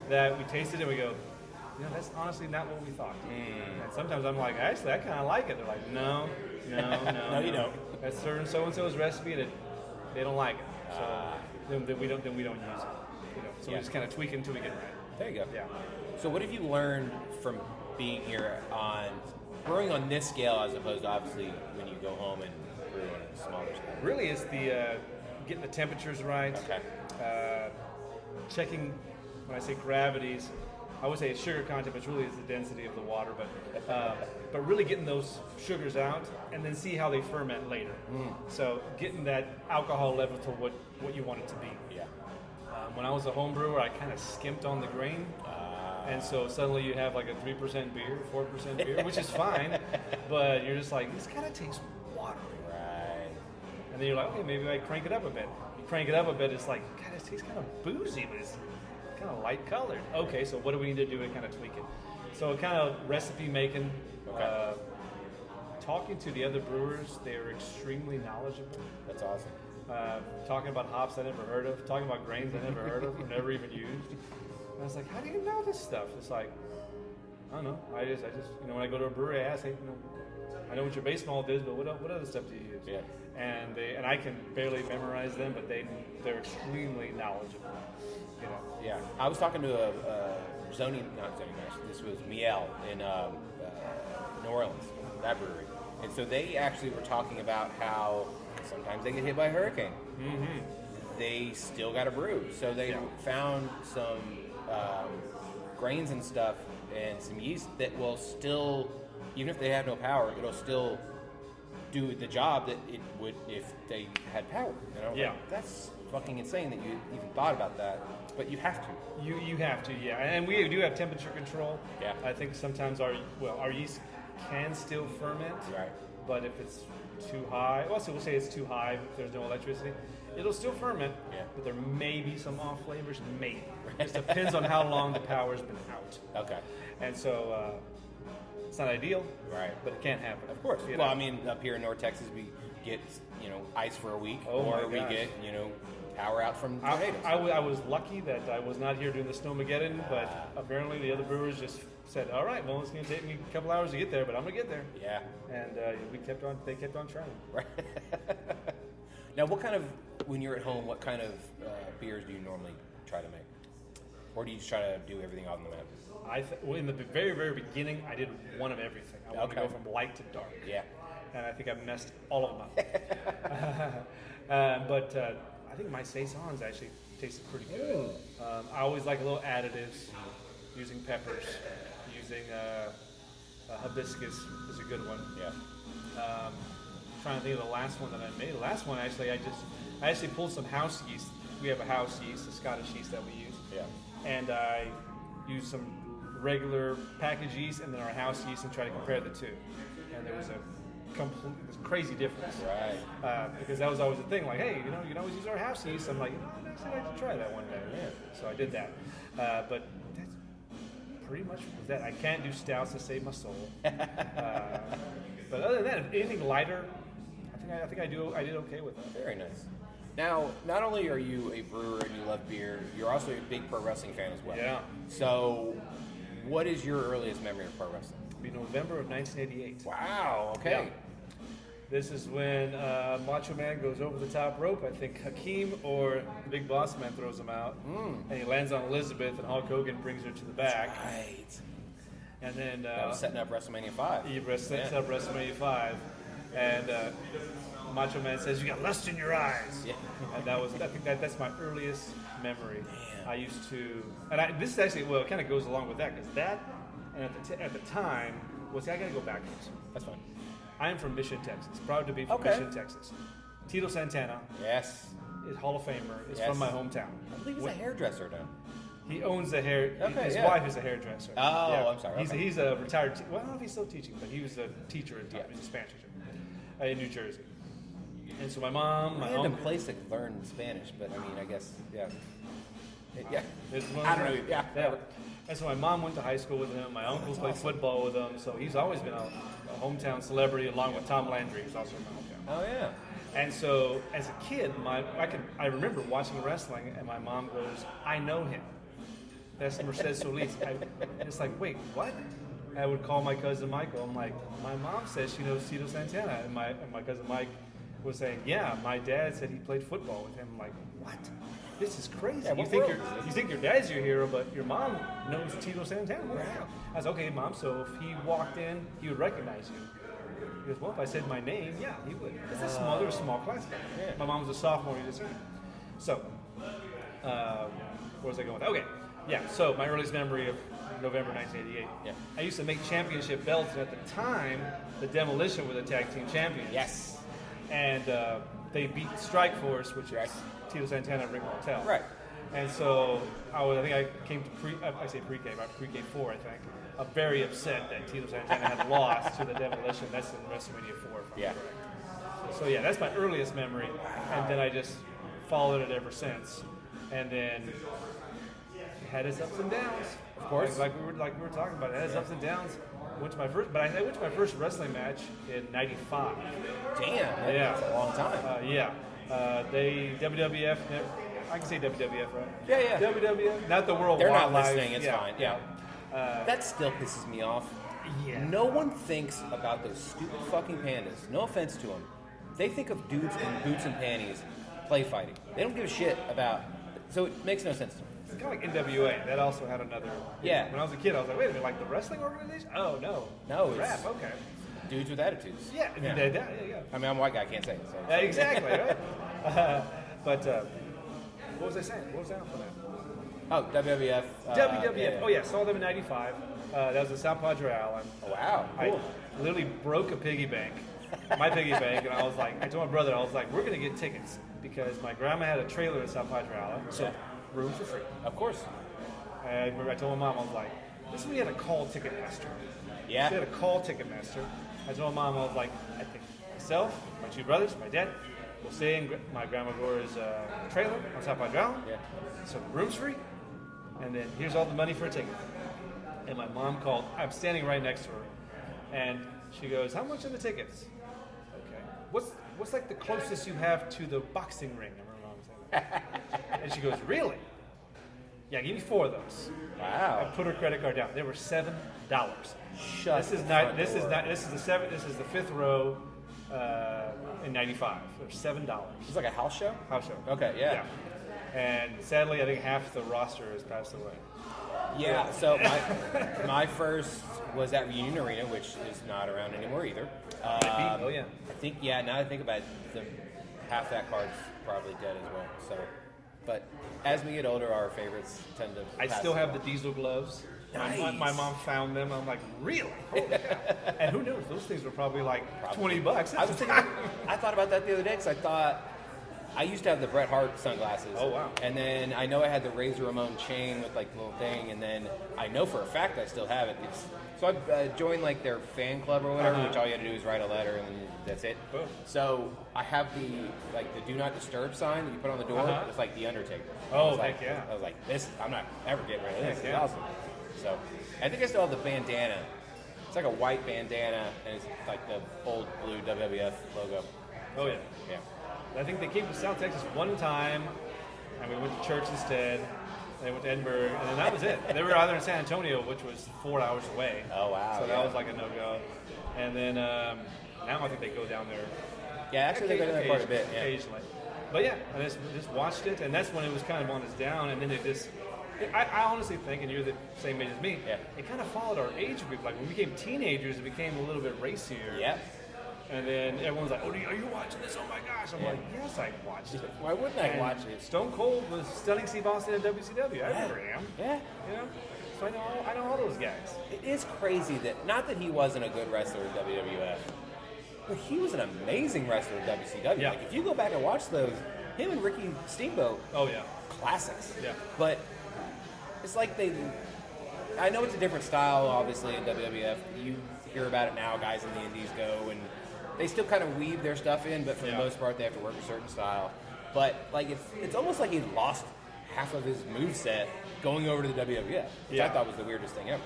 that we tasted it and we go, that's honestly not what we thought. And sometimes I'm like, actually, I kind of like it. They're like, no. No, you don't. That's certain so-and-so's recipe that they don't like it. So then we don't use it. So we just kind of tweak it until we get it right. There you go. Yeah. So what have you learned from being here on brewing on this scale as opposed to obviously when you go home and brew on a smaller scale? Really, it's the getting the temperatures right. Okay. Checking, when I say gravities, I would say it's sugar content, but really it's the density of the water. But really getting those sugars out and then see how they ferment later. So getting that alcohol level to what you want it to be. Yeah. When I was a home brewer, I kind of skimped on the grain. And so suddenly you have like a 3% beer, 4% beer, which is fine. But you're just like, this kind of tastes watery. Right. And then you're like, okay, maybe I crank it up a bit. You crank it up a bit, it's like, God, it tastes kind of boozy, but it's kind of light colored. Okay, so what do we need to do to kind of tweak it? So kind of recipe making, talking to the other brewers, they're extremely knowledgeable. That's awesome. Talking about hops I never heard of, talking about grains I never heard of or never even used. And I was like, how do you know this stuff? It's like, I don't know. I just when I go to a brewery, I ask, hey, I know what your base malt is, but what other stuff do you use? Yeah. And I can barely memorize them, but they're extremely knowledgeable. Yeah. I was talking to not zoning master. This was Miel in New Orleans, that brewery, and so they actually were talking about how sometimes they get hit by a hurricane. Mm-hmm. They still got to brew, so they found some grains and stuff and some yeast that will still, even if they have no power, it'll still do the job that it would if they had power. Like, that's fucking insane that you even thought about that, but you have to. You have to, yeah. And we do have temperature control. Yeah. I think sometimes our yeast can still ferment. Right. But if it's too high, so we'll say it's too high if there's no electricity, it'll still ferment. Yeah. But there may be some off flavors, maybe. It just depends on how long the power's been out. Okay. And so it's not ideal. Right. But it can happen. Of course. Well, I mean, up here in North Texas, we get ice for a week, or we get power out from tornadoes. I was lucky that I was not here during the Snowmageddon, but apparently the other brewers just said, all right, well, it's going to take me a couple hours to get there, but I'm going to get there. Yeah. And they kept on trying. Right. Now, when you're at home, what kind of beers do you normally try to make? Or do you just try to do everything on the map? In the very, very beginning, I did one of everything. I wanted to go from light to dark. Yeah. And I think I messed all of them up. But I think my saisons actually tasted pretty good. I always like a little additives, using peppers, using hibiscus is a good one. Yeah. Trying to think of the last one that I made. The last one, actually, I actually pulled some house yeast. We have a house yeast, a Scottish yeast that we use. Yeah. And I used some regular packaged yeast and then our house yeast and try to compare the two. And there was a crazy difference. Right. Because that was always the thing, like, hey, you can always use our house yeast. I'm like, I'd actually like to try that one day. Yeah. So I did that. But that's pretty much that. I can't do stouts to save my soul. But other than that, if anything lighter, I think I did okay with that. Very nice. Now, not only are you a brewer and you love beer, you're also a big pro wrestling fan as well. Yeah. So, what is your earliest memory of pro wrestling? It'll be November of 1988. Wow. Okay. Yeah. This is when Macho Man goes over the top rope. I think Hakeem or the Big Boss Man throws him out, and he lands on Elizabeth, and Hulk Hogan brings her to the back. That's right. And then that was setting up WrestleMania 5. He set up WrestleMania 5, and Macho Man says, "You got lust in your eyes." Yeah. And I think that's my earliest memory. Damn. I used to, this is actually it kind of goes along with that because that, and at the time, I got to go backwards. That's fine. I am from Mission, Texas. Proud to be from Mission, Texas. Tito Santana. Yes. Is Hall of Famer. Is from my hometown. I believe he's a hairdresser now. He owns the hair. Okay, his wife is a hairdresser. Oh, yeah. I'm sorry. He's a retired. Well, I don't know if he's still teaching, but he was a teacher at the time. He's a Spanish teacher in New Jersey. And so my mom, my random uncle, place to learn Spanish, but I mean, I guess, yeah. I don't know. Yeah. And so my mom went to high school with him. My uncles played football with him. So he's always been a hometown celebrity, along with Tom Landry, who's also in my hometown. Oh yeah. And so as a kid, I remember watching wrestling, and my mom goes, "I know him." That's Mercedes Solis. It's like, wait, what? I would call my cousin Michael. I'm like, my mom says she knows Tito Santana. And my cousin Mike was saying, yeah, my dad said he played football with him. I'm like, what? This is crazy. Yeah, you think your dad's your hero, but your mom knows Tito Santana. I was okay, Mom. So if he walked in, he would recognize you. He goes, well, if I said my name, yeah, he would. It's a small class back then. Yeah. My mom was a sophomore in this year. So, where was I going with that? Okay, yeah. So my earliest memory of November 1988. Yeah. I used to make championship belts, and at the time, the Demolition were the tag team champions. Yes. And they beat Strike Force, which is Tito Santana and Rick Martel. Right. And so I think I came to pre-K, about pre-K 4, I think. I'm very upset that Tito Santana had lost to the Demolition. That's in WrestleMania 4, if I'm correct. So yeah, that's my earliest memory, and then I just followed it ever since. And then it had its ups and downs. Of course. Like we were talking about, it had its ups and downs. I went to my first wrestling match in '95. Damn. Yeah. That's a long time. WWF. I can say WWF, right? Yeah. WWF, not the worldwide. They're not listening. It's fine. Yeah. Uh, That still pisses me off. Yeah. No one thinks about those stupid fucking pandas. No offense to them. They think of dudes in boots and panties play fighting. They don't give a shit about. So it makes no sense to me. It's kind of like NWA. That also had another. Yeah. When I was a kid, I was like, wait a minute, like the wrestling organization? Oh no. No, it's Rap. Okay. dudes with attitudes. Yeah. Yeah. I mean, I'm a white guy. I can't say it. So. Yeah, exactly. Right. But what was I saying? What was that for that? Oh, WWF. WWF. Yeah. Oh yeah, saw them in '95. That was in South Padre Island. Oh, wow. Cool. I literally broke a piggy bank, my piggy bank, and I was like, I told my brother, I was like, we're gonna get tickets because my grandma had a trailer in South Padre Island, so room for free. Of course. And I remember I told my mom, I was like, this is when you had to call Ticketmaster. Yeah. You had to call Ticketmaster. I told my mom, I was like, I think myself, my two brothers, my dad, will stay in my grandma Glora's trailer on South Padre Island. Yeah. So the room's free, and then here's all the money for a ticket. And my mom called. I'm standing right next to her, and she goes, "How much are the tickets?" Okay. What's like the closest you have to the boxing ring? I remember mom saying that. And she goes, "Really? Yeah, give me 4 of those." Wow. I put her credit card down. They were $7. Shut This is the not. front This is door. not. This is the 7. This is the 5th row in '95. They're $7. It's like a house show? House show. Okay, yeah. And sadly, I think half the roster has passed away. Yeah, so my first was at Reunion Arena, which is not around anymore either. Oh yeah. I think, now that I think about it, half that card's probably dead as well. So, but as we get older, our favorites tend to. I pass still have away. the diesel gloves. Nice. My mom found them. I'm like, really? Holy cow. And who knows? Those things were probably like $20. I was thinking, I thought about that the other day because I thought I used to have the Bret Hart sunglasses. Oh, wow. And then I know I had the Razor Ramon chain with like the little thing, and then I know for a fact I still have it. So I joined like their fan club or whatever, which all you had to do is write a letter and then that's it. Boom. So I have the Do Not Disturb sign that you put on the door. It's like the Undertaker. Oh, I was like, heck yeah. I was like, I'm not ever getting rid of this. Heck It's yeah. awesome. So I think I still have the bandana. It's like a white bandana, and it's like the old blue WWF logo. Oh yeah. Yeah. I think they came to South Texas one time, and we went to church instead. They went to Edinburgh, and then that was it. They were either in San Antonio, which was 4 hours away. Oh, wow, So yeah. that was like a no-go. And then now I think they go down there. Yeah, actually they go down there quite a bit. Yeah. Occasionally. But yeah, I just watched it, and that's when it was kind of on its down, and then it just. I honestly think, and you're the same age as me, it kind of followed our age group. Like when we became teenagers, it became a little bit racier. Yeah. And then everyone's like, "Oh, are you watching this? Oh my gosh!" I'm like, "Yes, I watched it." Why wouldn't I And watch it? Stone Cold was stunning Steve Austin in WCW. I remember him. Yeah. You know, so I know all those guys. It is crazy that, not that he wasn't a good wrestler in WWF, but he was an amazing wrestler in WCW. Yeah. Like if you go back and watch those, him and Ricky Steamboat, Oh yeah. classics. Yeah. But it's like I know it's a different style, obviously, in WWF. You hear about it now, guys in the indies go, and they still kind of weave their stuff in, but for the most part, they have to work a certain style. But like it's almost like he lost half of his moveset going over to the WWF, which I thought was the weirdest thing ever.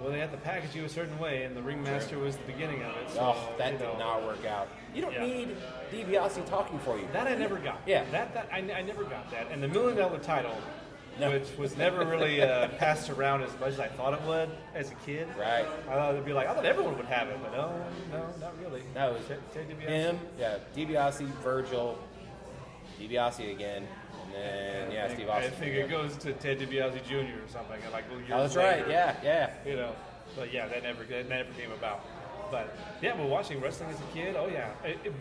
Well, they had to package you a certain way, and the ringmaster was the beginning of it. So, Oh, that did not work out. You don't need DiBiase talking for you. That I never got. Yeah. That I never got that. And the $1 Million title No. which was never really passed around as much as I thought it would as a kid. Right. I thought it'd be like, I thought everyone would have it, but no, not really. That was Ted DiBiase. him, DiBiase, Virgil, DiBiase again, and then Steve I Austin. think it goes to Ted DiBiase Jr. or something. Like, well, Oh, that's right. Yeah. You know, but yeah, that never came about. But yeah, but watching wrestling as a kid, oh yeah,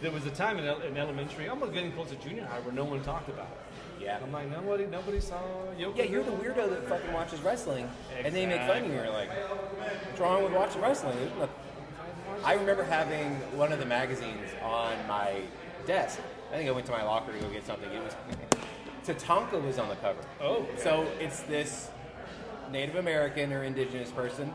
there was a time in elementary, almost getting close to junior high, where no one talked about it. Yeah. I'm like, nobody saw Yoko. Yeah, you're the weirdo that fucking watches wrestling, and they make fun of you. You're like, what's wrong with watching wrestling? I remember having one of the magazines on my desk. I think I went to my locker to go get something. It was Tatanka was on the cover. Oh. Okay. So it's this Native American or indigenous person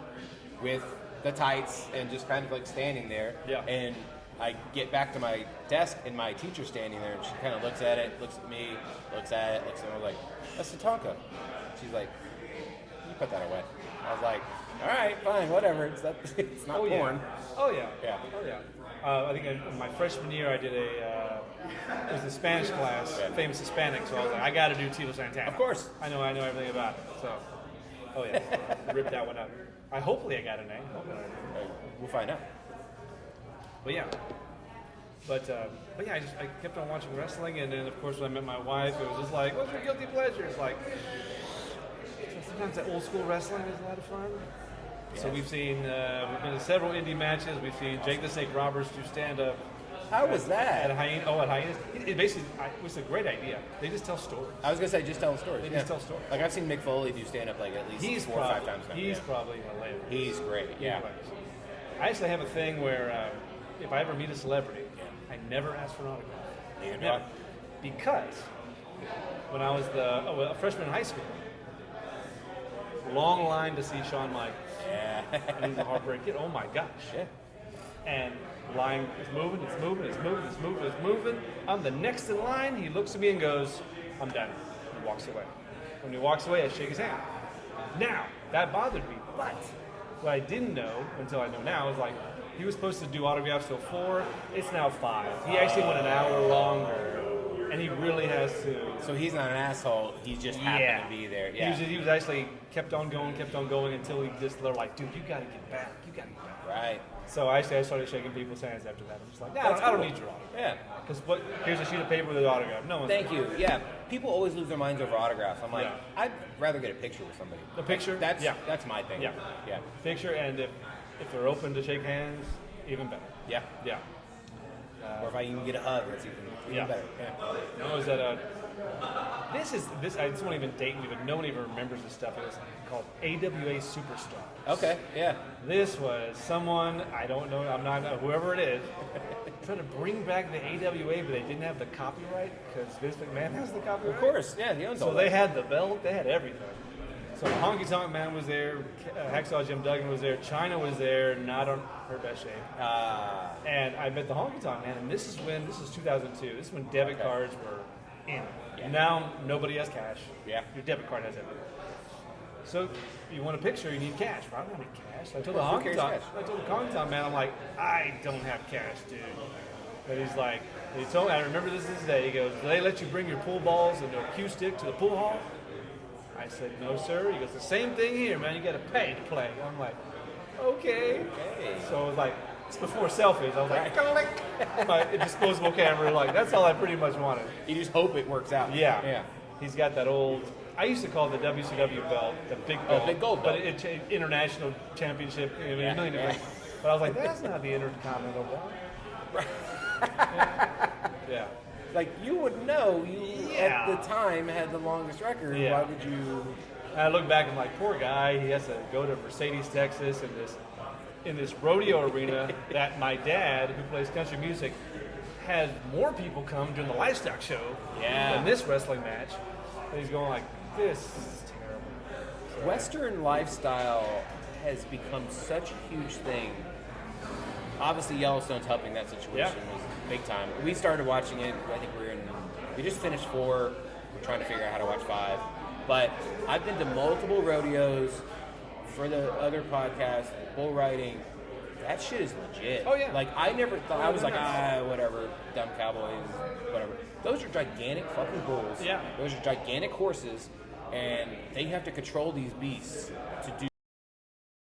with the tights and just kind of like standing there. Yeah. And I get back to my desk and my teacher's standing there and she kind of looks at it, looks at me, looks at it, looks at me. I'm like, that's Tatanka. She's like, you put that away. I was like, all right, fine, whatever. It's not porn. Yeah. Oh yeah. Yeah. Oh yeah. I think in my freshman year I did it was a Spanish class, famous Hispanic, so I was like, I got to do Tito Santana. Of course. I know everything about it. So, oh yeah, ripped that one up. Hopefully I got an A. We'll find out. But yeah. But yeah, I kept on watching wrestling, and then of course when I met my wife, it was just like, what's your guilty pleasure? It's like, sometimes that old school wrestling is a lot of fun. Yes. So we've been to several indie matches. We've seen Jake the Snake Roberts do stand up. How was that? At Hyenas. It basically it was a great idea. They just tell stories. I was gonna say just telling stories. They just tell stories. Like I've seen Mick Foley do stand up like at least 4 or 5 times now. He's probably hilarious. He's great. Yeah. I actually have a thing where if I ever meet a celebrity, I never ask for an autograph. Neither do Never. I. Because when I was a freshman in high school, long line to see Shawn Michaels. Yeah. And he's a heartbreak kid. Oh my gosh. Yeah. And line is moving, it's moving. I'm the next in line. He looks at me and goes, I'm done. He walks away. When he walks away, I shake his hand. Now, that bothered me. But what I didn't know until I know now is like, he was supposed to do autographs till 4. It's now 5. He actually went an hour longer. And he really has to. So he's not an asshole. He just happened to be there. Yeah. He was actually kept on going until he just, they're like, dude, you got to get back. Right. So I started shaking people's hands after that. I'm just like, I don't need your autograph. Yeah. Because here's a sheet of paper with an autograph. No one. Thank you. Yeah. People always lose their minds over autographs. I'm like, Yeah. I'd rather get a picture with somebody. A picture? That's Yeah. that's my thing. Yeah. Yeah. Picture, and if they're open to shake hands, even better. Yeah. Yeah. Or if I even get a hug, that's even better. Yeah. No, is that this? I just won't even date me, but no one even remembers this stuff. It was called AWA Superstars. Okay. Yeah. This was someone, I don't know, I'm not, whoever it is, trying to bring back the AWA, but they didn't have the copyright because Vince McMahon has the copyright. Of course. Yeah. He owns all So that. they had the belt, they had everything. So Honky Tonk Man was there, Hacksaw Jim Duggan was there, Chyna was there, not on her best shape. And I met the Honky Tonk Man, and this is 2002. This is when debit cards were in. Yeah. Now nobody has cash. Yeah. Your debit card has everything. So you want a picture, you need cash. Well, I don't have any cash. I told the Who Honky carries Tonk, cash? I told the Honky Tonk Man, I'm like, I don't have cash, dude. And he's like, he told me, I remember this day. He goes, do they let you bring your pool balls and a cue stick to the pool hall? I said, no, sir. He goes, the same thing here, man. You got to pay to play. I'm like, okay. So it was like, it's before selfies. I was like, click. My disposable camera. Like, that's all I pretty much wanted. You just hope it works out. Yeah. Yeah. He's got that old, I used to call it the WCW belt, the big belt. big gold But belt. it's international championship. I mean, a million different. But I was like, that's not the intercontinental belt. Yeah. Like you would know, you at the time had the longest record. Yeah. Why would you? And I look back and I'm like, poor guy, he has to go to Mercedes, Texas in this rodeo arena that my dad, who plays country music, had more people come during the livestock show than this wrestling match. And he's going like, this is terrible. So, Western lifestyle has become such a huge thing. Obviously, Yellowstone's helping that situation. Yeah. Was big time. We started watching it. I think we just finished 4. We're trying to figure out how to watch 5. But I've been to multiple rodeos for the other podcast, bull riding. That shit is legit. Oh, yeah. Like I never thought. I was like, whatever, dumb cowboys, whatever. Those are gigantic fucking bulls. Yeah. Those are gigantic horses. and they have to control these beasts to do